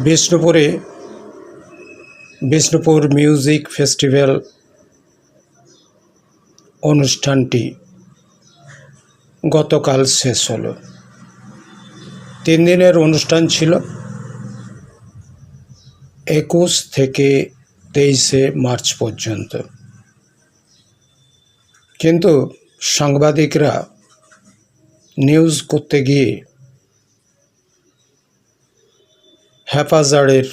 বিষ্ণুপুরে Bishnupur music festival অনুষ্ঠানটি গতকাল শেষ হলো। 3 দিনের অনুষ্ঠান ছিল, 21 থেকে 23 মার্চ পর্যন্ত। কিন্তু সাংবাদিকরা নিউজ করতে গিয়ে হেফাজতের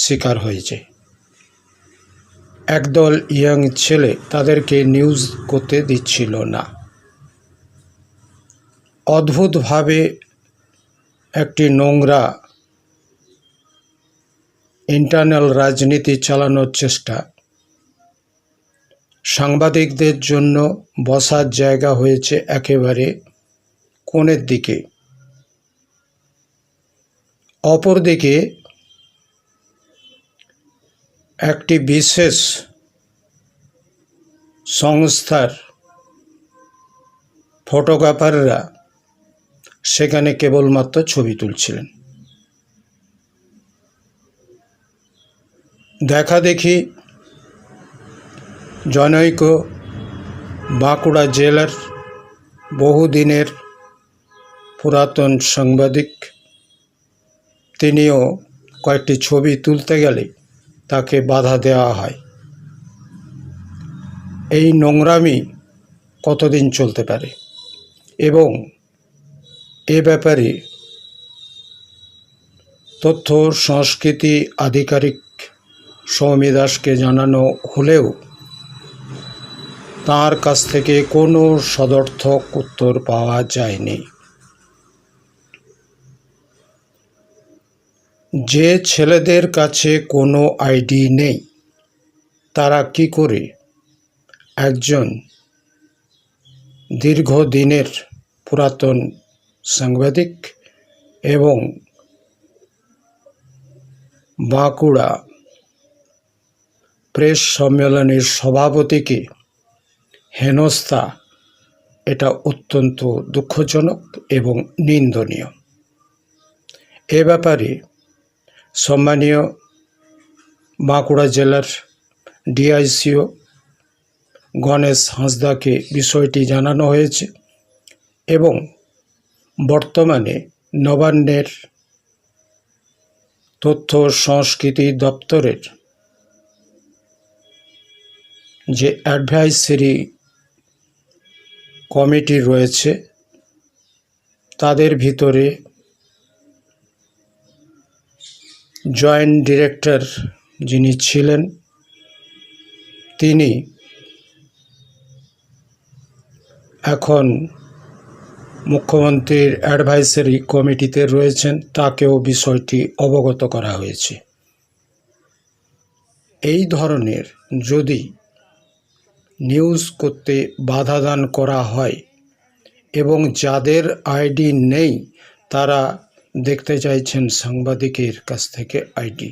শিকার হয়েছে। একদল ইয়াং ছেলে তাদেরকে নিউজ করতে দিচ্ছিল না। অদ্ভুতভাবে একটি নোংরা ইন্টারনাল রাজনীতি চালানোর চেষ্টা। সাংবাদিকদের জন্য বসার জায়গা হয়েছে একেবারে কোণের দিকে। অপরদিকে একটি বিশেষ সংস্থার ফটোগ্রাফাররা সেখানে কেবলমাত্র ছবি তুলছিলেন। দেখা দেখি জনৈক বাঁকুড়া জেলার বহুদিনের পুরাতন সাংবাদিক, তিনিও কয়েকটি ছবি তুলতে গেলে তাকে বাধা দেওয়া হয়। এই নোংরামি কতদিন চলতে পারে? এবং এ ব্যাপারে তথ্য সংস্কৃতি আধিকারিক সৌমি দাসকে জানানো হলেও তার কাছ থেকে কোনো সদর্থক উত্তর পাওয়া যায়নি। যে ছেলেদের কাছে কোনো আইডি নেই, তারা কি করে একজন দীর্ঘদিনের পুরাতন সাংবাদিক এবং বাঁকুড়া প্রেস সম্মেলনের সভাপতিকে হেনস্থা, এটা অত্যন্ত দুঃখজনক এবং নিন্দনীয়। এ ব্যাপারে সম্মানীয় বাঁকুড়া জেলার ডিআইসিও গণেশ হাঁসদাকে বিষয়টি জানানো হয়েছে এবং বর্তমানে নবান্নের তথ্য সংস্কৃতি দপ্তরের যে অ্যাডভাইসারি কমিটি রয়েছে, তাদের ভিতরে জয়েন্ট ডিরেক্টর যিনি ছিলেন, তিনি এখন মুখ্যমন্ত্রীর অ্যাডভাইসারি কমিটিতে রয়েছেন, তাকেও বিষয়টি অবগত করা হয়েছে। এই ধরনের যদি নিউজ করতে বাধা দান করা হয় এবং যাদের আইডি নেই তারা দেখতে চাইছেন সাংবাদিকের কাছ থেকে আইডি,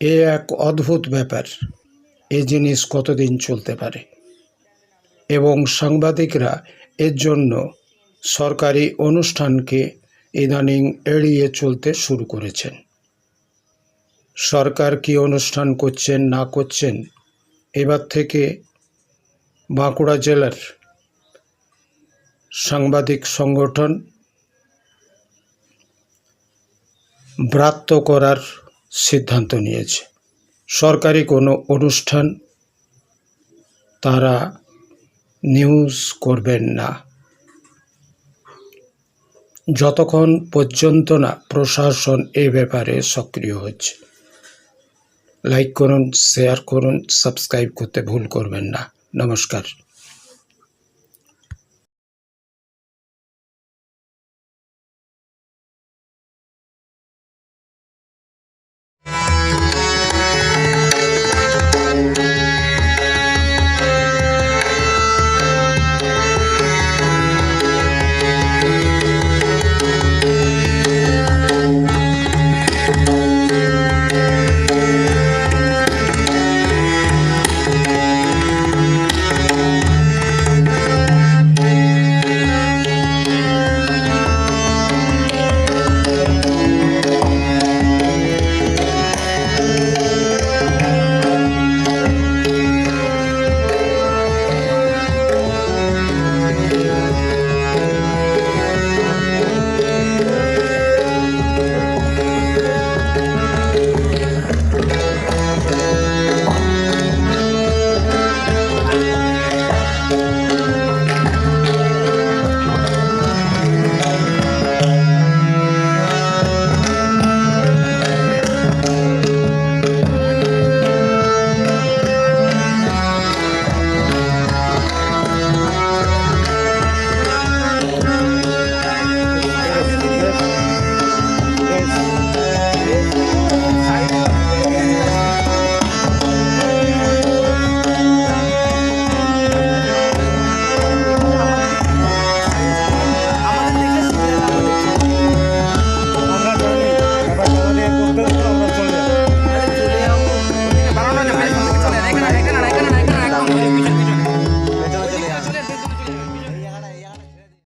এ এক অদ্ভুত ব্যাপার। এ জিনিস কতদিন চলতে পারে? এবং সাংবাদিকরা এর জন্য সরকারি অনুষ্ঠানকে ইদানিং এড়িয়ে চলতে শুরু করেছেন। সরকার কি অনুষ্ঠান করছেন না করছেন, এবার থেকে বাঁকুড়া জেলার সাংবাদিক সংগঠন ব্রাত্য করার সিদ্ধান্ত নিয়েছে। সরকারি কোনো অনুষ্ঠান তারা নিউজ করবেন না যতক্ষণ পর্যন্ত না প্রশাসন এ ব্যাপারে সক্রিয় হচ্ছে। লাইক করুন, শেয়ার করুন, সাবস্ক্রাইব করতে ভুল করবেন না। নমস্কার।